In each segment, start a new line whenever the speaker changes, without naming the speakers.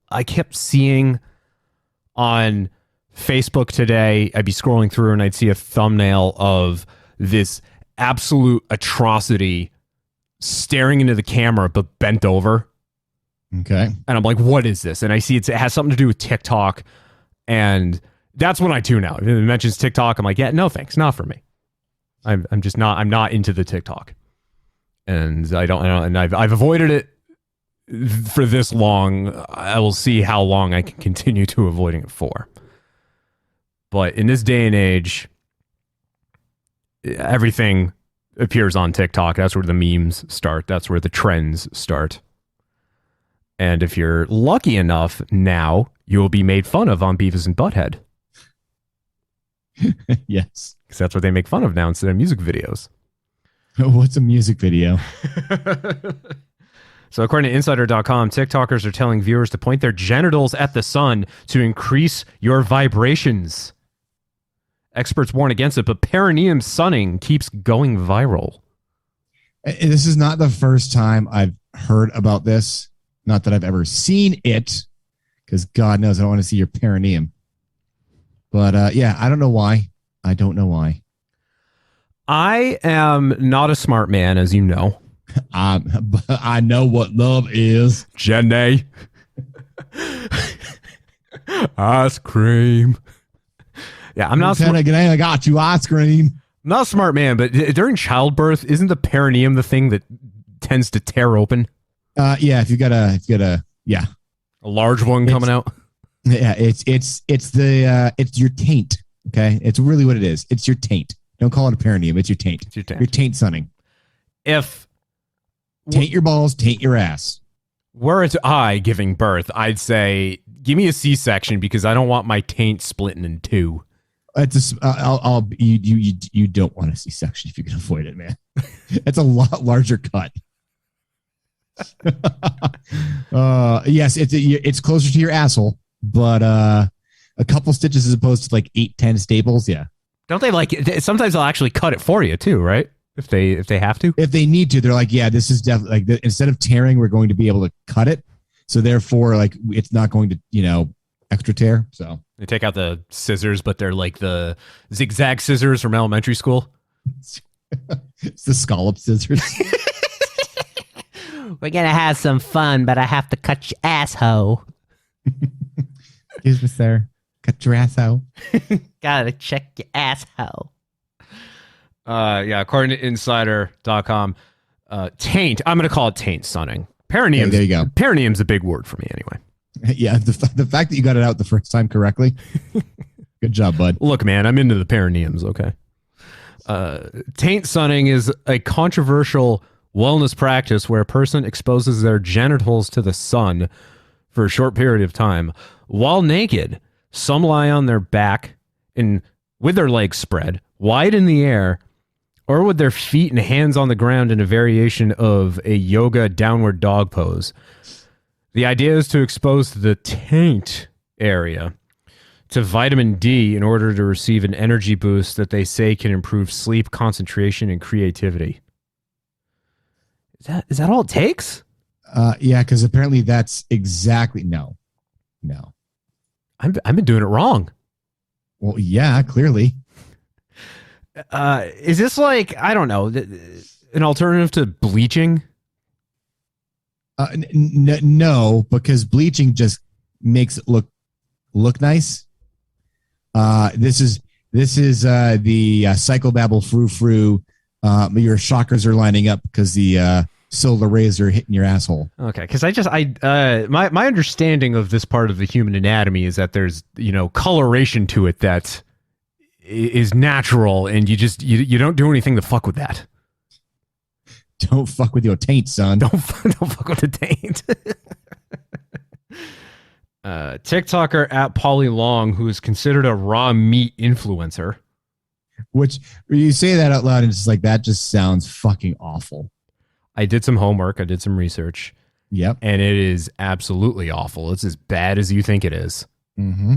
I kept seeing on Facebook today, I'd be scrolling through and I'd see a thumbnail of this absolute atrocity staring into the camera but bent over.
Okay.
And I'm like, what is this? And I see it has something to do with TikTok. And that's when I tune out. If it mentions TikTok, I'm like, yeah, no thanks, not for me. I'm not into the TikTok. And I've avoided it for this long. I will see how long I can continue to avoiding it for. But in this day and age, everything appears on TikTok. That's where the memes start. That's where the trends start. And if you're lucky enough, now you will be made fun of on Beavis and Butthead.
Yes.
Because that's what they make fun of now instead of music videos.
What's a music video?
So according to Insider.com, TikTokers are telling viewers to point their genitals at the sun to increase your vibrations. Experts warn against it, but perineum sunning keeps going viral.
This is not the first time I've heard about this. Not that I've ever seen it, because God knows I don't want to see your perineum. But yeah, I don't know why. I don't know why.
I am not a smart man, as you know.
But I know what love is.
Jenny. Ice cream. Yeah, I'm not smart.
I got you ice cream.
I'm not a smart man, but during childbirth, isn't the perineum the thing that tends to tear open?
Yeah, if you got a
a large one coming out.
Yeah, it's your taint. Okay, it's really what it is. It's your taint. Don't call it a perineum. It's your taint.
It's your taint.
Your taint sunning.
If
taint your balls, taint your ass.
Were it I giving birth, I'd say give me a C-section because I don't want my taint splitting in two.
You don't want a C-section if you can avoid it, man. It's a lot larger cut. Yes, it's closer to your asshole, but a couple stitches as opposed to like 8-10 staples. Yeah.
Don't they sometimes they'll actually cut it for you too, right? If they have to,
if they need to, they're like, yeah, this is definitely like instead of tearing, we're going to be able to cut it. So therefore, like it's not going to, extra tear. So
they take out the scissors, but they're like the zigzag scissors from elementary school.
It's the scallop scissors.
We're gonna have some fun, but I have to cut your asshole.
Excuse me, sir. Cut your asshole.
Gotta check your asshole. Yeah, according to Insider.com, taint. I'm gonna call it taint sunning. Perineum.
There you go.
Perineum's a big word for me, anyway.
Yeah, the fact that you got it out the first time correctly. Good job, bud.
Look, man, I'm into the perineums. Okay. Taint sunning is a controversial wellness practice where a person exposes their genitals to the sun for a short period of time while naked. Some lie on their back and with their legs spread wide in the air, or with their feet and hands on the ground in a variation of a yoga downward dog pose. The idea is to expose the taint area to vitamin D in order to receive an energy boost that they say can improve sleep, concentration, and creativity. Is that all it takes?
Yeah, because apparently that's exactly no.
I've been doing it wrong.
Well, yeah, clearly.
Is this like, I don't know, an alternative to bleaching?
No, because bleaching just makes it look nice. This is the psychobabble frou. Your chakras are lining up because the solar rays are hitting your asshole.
Okay, because my understanding of this part of the human anatomy is that there's coloration to it that is natural, and you don't do anything to fuck with that.
Don't fuck with your taint, son.
Don't fuck with the taint. TikToker at Polly Long, who is considered a raw meat influencer.
Which, when you say that out loud, and it's just like, that just sounds fucking awful.
I did some homework. I did some research.
Yep.
And it is absolutely awful. It's as bad as you think it is.
Mm-hmm.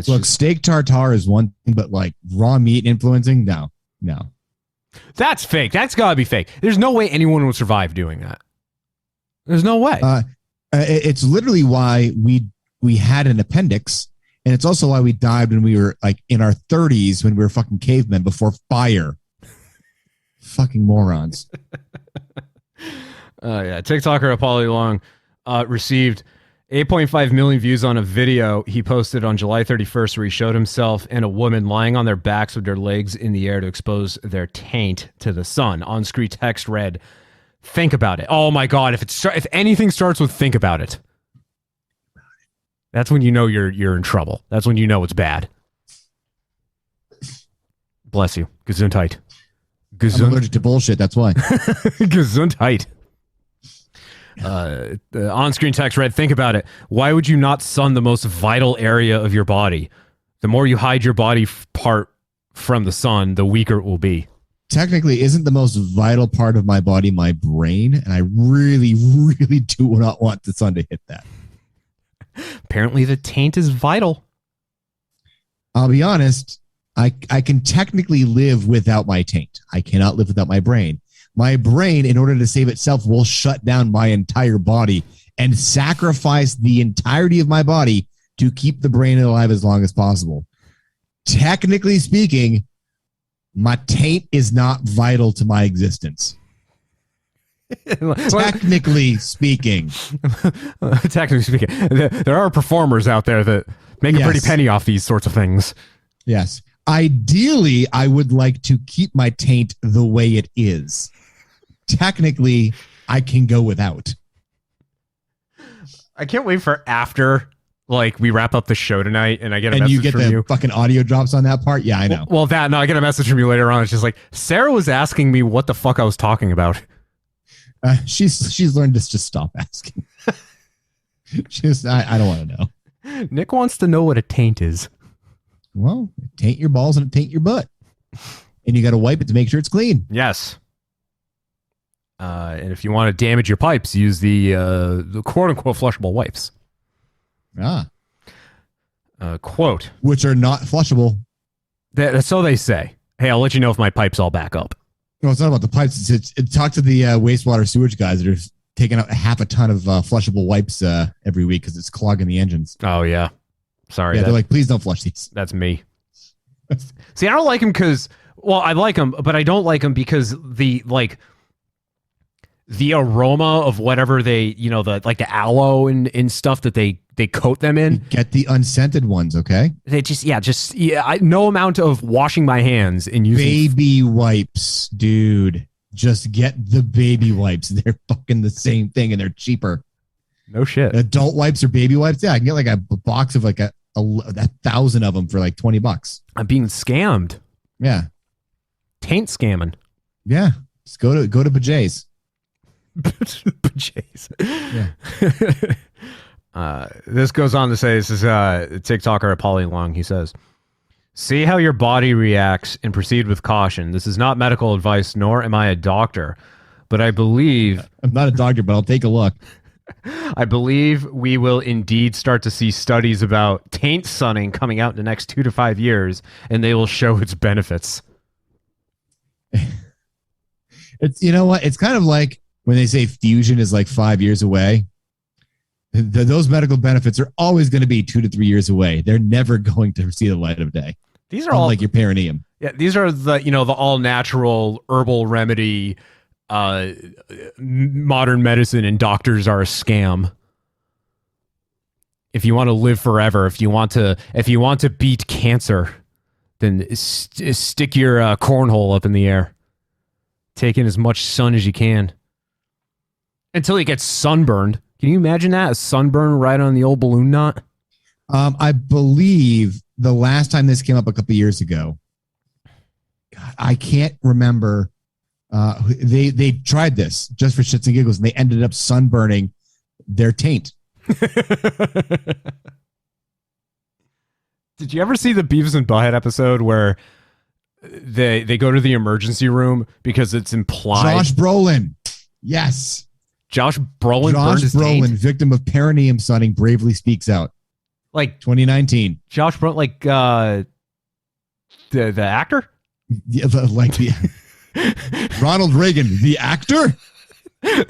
Look, steak tartare is one thing, but like raw meat influencing, no.
That's fake. That's gotta be fake. There's no way anyone would survive doing that. There's no way.
It's literally why we had an appendix, and it's also why we died when we were like in our 30s when we were fucking cavemen before fire. Fucking morons.
Yeah, TikToker Apollo Long received 8.5 million views on a video he posted on July 31st where he showed himself and a woman lying on their backs with their legs in the air to expose their taint to the sun. On-screen text read, "Think about it." Oh my God! If anything starts with "think about it," that's when you know you're in trouble. That's when you know it's bad. Bless you. Gesundheit.
I'm allergic to bullshit. That's why.
Gesundheit. The on-screen text read, "Think about it. Why would you not sun the most vital area of your body? The more you hide your body part from the sun, the weaker it will be."
Technically, isn't the most vital part of my body my brain? And I really, really do not want the sun to hit that.
Apparently the taint is vital.
I'll be honest. I can technically live without my taint. I cannot live without my brain. My brain, in order to save itself, will shut down my entire body and sacrifice the entirety of my body to keep the brain alive as long as possible. Technically speaking, my taint is not vital to my existence. Technically speaking.
Technically speaking. There are performers out there that make a pretty penny off these sorts of things.
Yes. Ideally, I would like to keep my taint the way it is. Technically, I can go without.
I can't wait for after we wrap up the show tonight and I get a message from you. And
you get the fucking audio drops on that part? Yeah, I know.
Well, I get a message from you later on. It's just like, Sarah was asking me what the fuck I was talking about.
She's learned to just stop asking. I don't want to know.
Nick wants to know what a taint is.
Well, taint your balls and taint your butt. And you got to wipe it to make sure it's clean.
Yes. And if you want to damage your pipes, use the quote-unquote flushable wipes. Quote.
Which are not flushable.
So they say. Hey, I'll let you know if my pipe's all back up.
No, it's not about the pipes. Talk to the wastewater sewage guys that are taking out half a ton of flushable wipes every week because it's clogging the engines.
Oh, yeah. Sorry.
Yeah, they're like, please don't flush these.
That's me. See, I don't like them because, well, I like them, but I don't like them because the aroma of whatever they, the aloe and stuff that they coat them in.
Get the unscented ones, okay?
They no amount of washing my hands and using
baby wipes, dude. Just get the baby wipes. They're fucking the same thing and they're cheaper.
No shit.
Adult wipes or baby wipes? Yeah, I can get like a box of like a 1,000 of them for like $20. I'm
being scammed.
Yeah.
Taint scamming.
Yeah. Just go to Bajay's.
Bajay's. Yeah. This goes on to say, this is TikToker Apollo Long. He says, "See how your body reacts and proceed with caution. This is not medical advice, nor am I a doctor, but I believe..."
I'm not a doctor, but I'll take a look.
"I believe we will indeed start to see studies about taint sunning coming out in the next 2 to 5 years, and they will show its benefits."
It's, you know what? It's kind of like when they say fusion is like 5 years away. Those medical benefits are always going to be 2 to 3 years away. They're never going to see the light of day.
These are all
like your perineum.
Yeah, these are the all natural herbal remedy. Modern medicine and doctors are a scam. If you want to live forever, if you want to beat cancer, then stick your cornhole up in the air. Take in as much sun as you can until you get sunburned. Can you imagine that? A sunburn right on the old balloon knot?
I believe the last time this came up a couple of years ago, God, I can't remember. They tried this just for shits and giggles, and they ended up sunburning their taint.
Did you ever see the Beavis and Butthead episode where they go to the emergency room because it's implied?
Josh Brolin. Yes.
Josh Brolin,
victim of perineum sunning, bravely speaks out.
Like
2019.
Josh Brolin, like the actor?
Yeah, like the Ronald Reagan, the actor?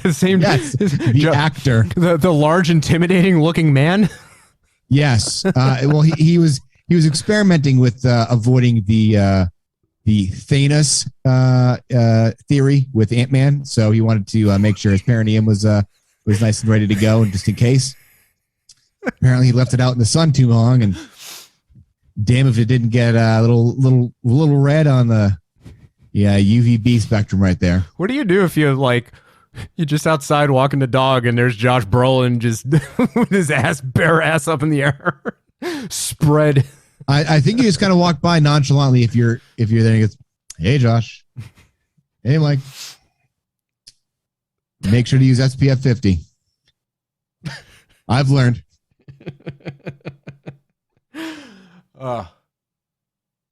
The same.
Yes, the actor.
The large, intimidating looking man.
Yes. Well, he was experimenting with avoiding the Thanos theory with Ant-Man, so he wanted to make sure his perineum was nice and ready to go, and just in case. Apparently, he left it out in the sun too long, and damn if it didn't get a little red on the UVB spectrum right there.
What do you do if you're just outside walking the dog and there's Josh Brolin just with his bare ass up in the air, spread?
I think you just kind of walk by nonchalantly if you're there. And goes, hey Josh, hey Mike, make sure to use SPF 50. I've learned.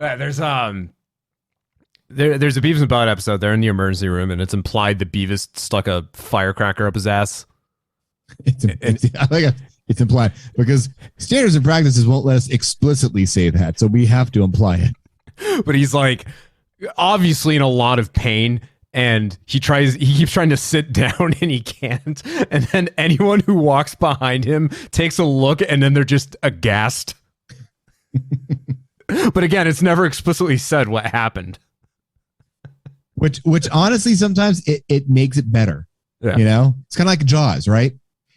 There's there's a Beavis and Butthead episode. They're in the emergency room, and it's implied that Beavis stuck a firecracker up his ass.
It's implied because standards and practices won't let us explicitly say that, so we have to imply it.
But he's obviously in a lot of pain, and he keeps trying to sit down and he can't. And then anyone who walks behind him takes a look, and then they're just aghast. But again, it's never explicitly said what happened.
Which honestly, sometimes it makes it better. Yeah. You know, it's kind of like Jaws, right?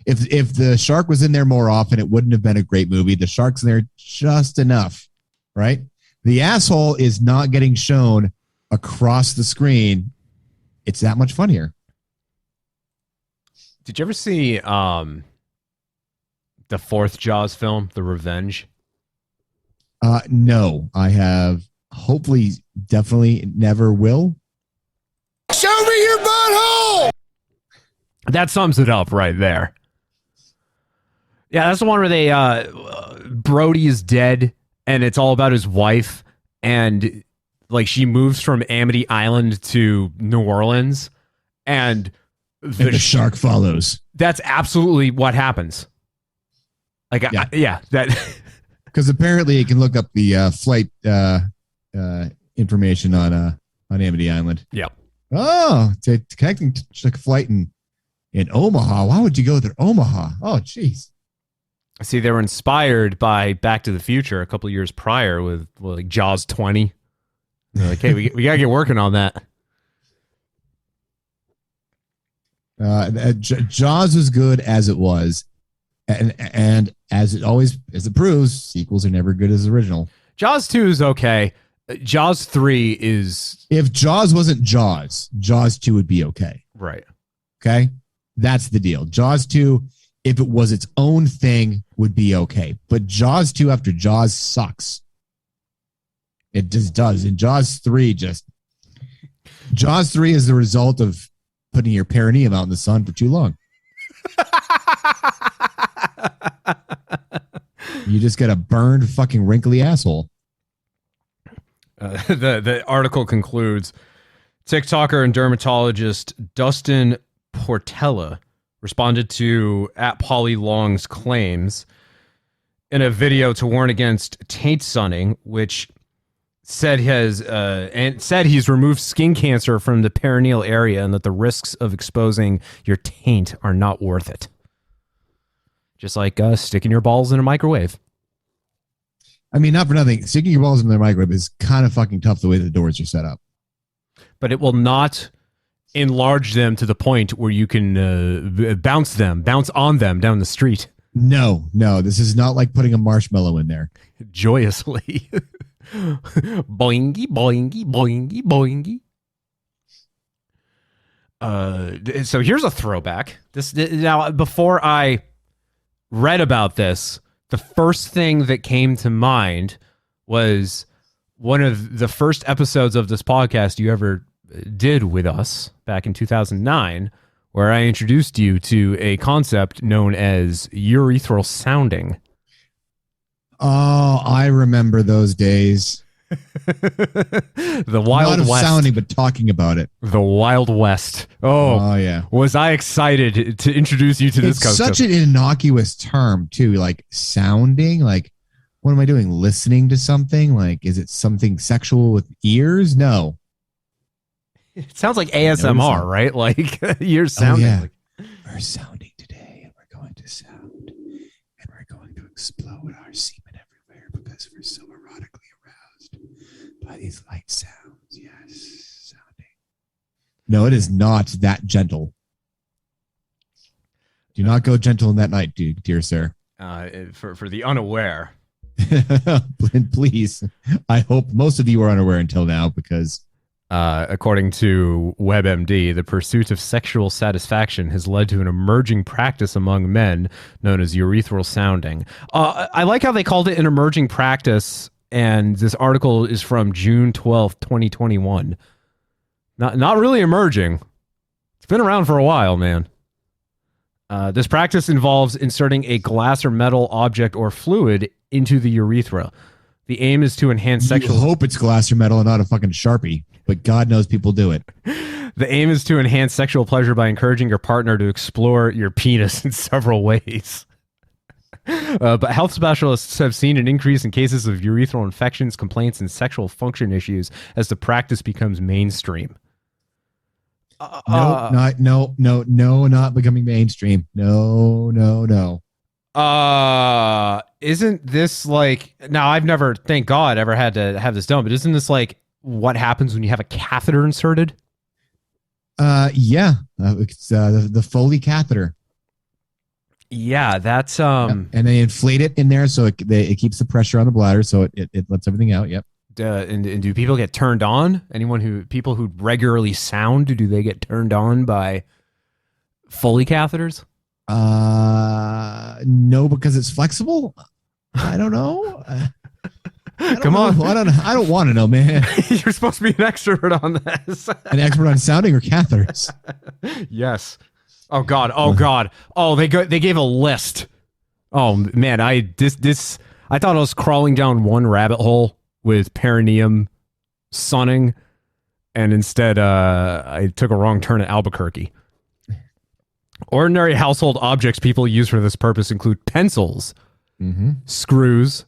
If the shark was in there more often, it wouldn't have been a great movie. The shark's in there just enough, right? The asshole is not getting shown across the screen. It's that much funnier.
Did you ever see the fourth Jaws film, The Revenge?
No, I have. Hopefully, definitely never will.
Show me your butthole!
That sums it up right there. Yeah, that's the one where they Brody is dead, and it's all about his wife, and she moves from Amity Island to New Orleans, and
the shark follows.
That's absolutely what happens. That
because apparently it can look up the flight information on Amity Island.
Yeah.
Oh, connecting to a flight in Omaha. Why would you go there, Omaha? Oh, jeez.
See, they were inspired by Back to the Future a couple of years prior with Jaws 20. They're like, hey, we gotta get working on that.
Jaws was good as it was, and as it proves, sequels are never good as original.
Jaws 2 is okay. Jaws 3 is...
If Jaws wasn't Jaws 2 would be okay.
Right.
Okay? That's the deal. Jaws 2, if it was its own thing, would be okay. But Jaws 2 after Jaws sucks. It just does. And Jaws 3 is the result of putting your perineum out in the sun for too long. You just get a burned fucking wrinkly asshole.
The article concludes, TikToker and dermatologist Dustin Portella responded to @PollyLong's claims in a video to warn against taint sunning, which said he's removed skin cancer from the perineal area and that the risks of exposing your taint are not worth it. Just like sticking your balls in a microwave.
I mean, not for nothing. Sticking your balls in the microwave is kind of fucking tough the way the doors are set up.
But it will not enlarge them to the point where you can bounce on them down the street.
No. This is not like putting a marshmallow in there.
Joyously. Boingy, boingy, boingy, boingy. So here's a throwback. Now, before I read about this, the first thing that came to mind was one of the first episodes of this podcast you ever did with us back in 2009, where I introduced you to a concept known as urethral sounding.
Oh, I remember those days.
The Wild
Not
West.
sounding, but talking about it.
The Wild West. Oh yeah. Was I excited to introduce you to this concept?
It's such an innocuous term too, like sounding. Like, what am I doing? Listening to something? Like, is it something sexual with ears? No.
It sounds like ASMR, right? Like you're sounding.
yeah.
Like,
We're sounding today, and we're going to sound, and we're going to explode our semen everywhere because we're so erotically aroused by these light sounds. Yes, sounding. No, it is not that gentle. Do not go gentle in that night, dude, dear sir.
for the unaware.
Please, I hope most of you are unaware until now because.
According to WebMD, the pursuit of sexual satisfaction has led to an emerging practice among men known as urethral sounding. I like how they called it an emerging practice, and this article is from June 12th, 2021. Not really emerging. It's been around for a while, man. This practice involves inserting a glass or metal object or fluid into the urethra. The aim is to enhance sexual...
You hope it's glass or metal and not a fucking Sharpie, but God knows people do it.
The aim is to enhance sexual pleasure by encouraging your partner to explore your penis in several ways. But health specialists have seen an increase in cases of urethral infections, complaints, and sexual function issues as the practice becomes mainstream.
No, not becoming mainstream. No.
Isn't this like, now I've never, thank God, ever had to have this done, but isn't this like what happens when you have a catheter inserted?
Yeah. It's the Foley catheter.
Yeah, that's
and they inflate it in there so it keeps the pressure on the bladder, so it lets everything out. Yep.
And do people get turned on? People who regularly sound, do they get turned on by Foley catheters?
No, because it's flexible. I don't know.
Come on.
I don't want to know, man.
You're supposed to be an expert on this.
An expert on sounding or catheters?
Yes. Oh God. Oh, they gave a list. Oh man, I thought I was crawling down one rabbit hole with perineum sunning, and instead I took a wrong turn at Albuquerque. Ordinary household objects people use for this purpose include pencils, screws,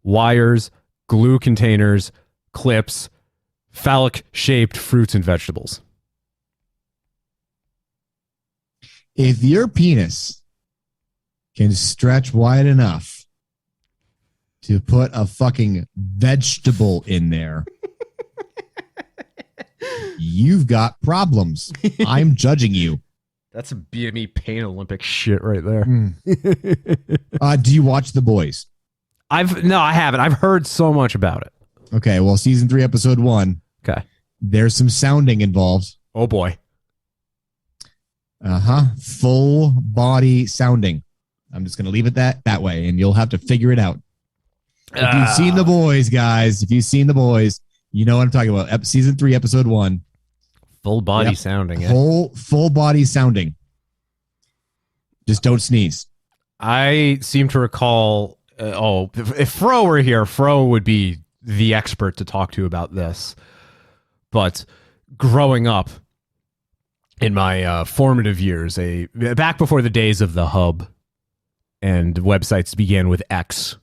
wires, glue containers, clips, phallic-shaped fruits and vegetables.
If your penis can stretch wide enough to put a fucking vegetable in there, you've got problems. I'm judging you.
That's a BME Pain Olympic shit right there.
Do you watch The Boys?
No, I haven't. I've heard so much about it.
Okay, well, season 3, episode 1.
Okay.
There's some sounding involved.
Oh boy.
Full body sounding. I'm just going to leave it that way, and you'll have to figure it out. If you've seen The Boys, guys, you know what I'm talking about. Season 3, episode 1.
Full body sounding.
Full body sounding. Just don't sneeze.
I seem to recall. If Fro were here, Fro would be the expert to talk to about this. But growing up in my formative years, back before the days of the hub and websites began with X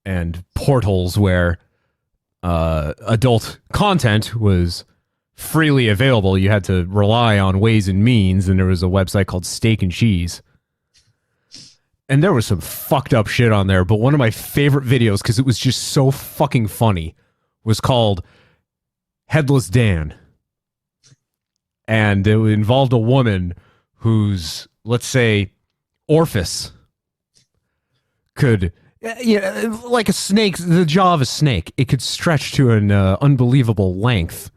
and portals where adult content was freely available, you had to rely on Ways and Means, and there was a website called Steak and Cheese. And there was some fucked up shit on there, but one of my favorite videos, because it was just so fucking funny, was called Headless Dan. And it involved a woman whose, let's say, orifice could, like a snake, the jaw of a snake, it could stretch to an unbelievable length.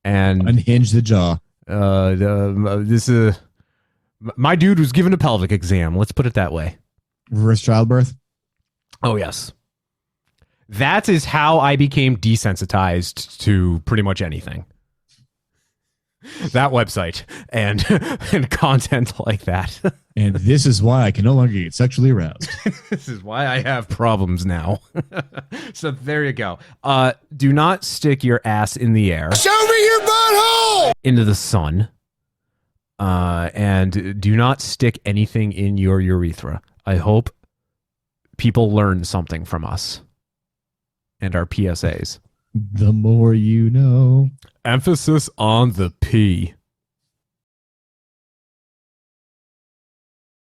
And
unhinge the jaw.
My dude was given a pelvic exam. Let's put it that way.
Reverse childbirth.
Oh yes, that is how I became desensitized to pretty much anything. That website and content like that.
And this is why I can no longer get sexually aroused.
This is why I have problems now. So there you go. Do not stick your ass in the air.
Show me your butthole!
Into the sun. And do not stick anything in your urethra. I hope people learn something from us and our PSAs.
The more you know.
Emphasis on the P.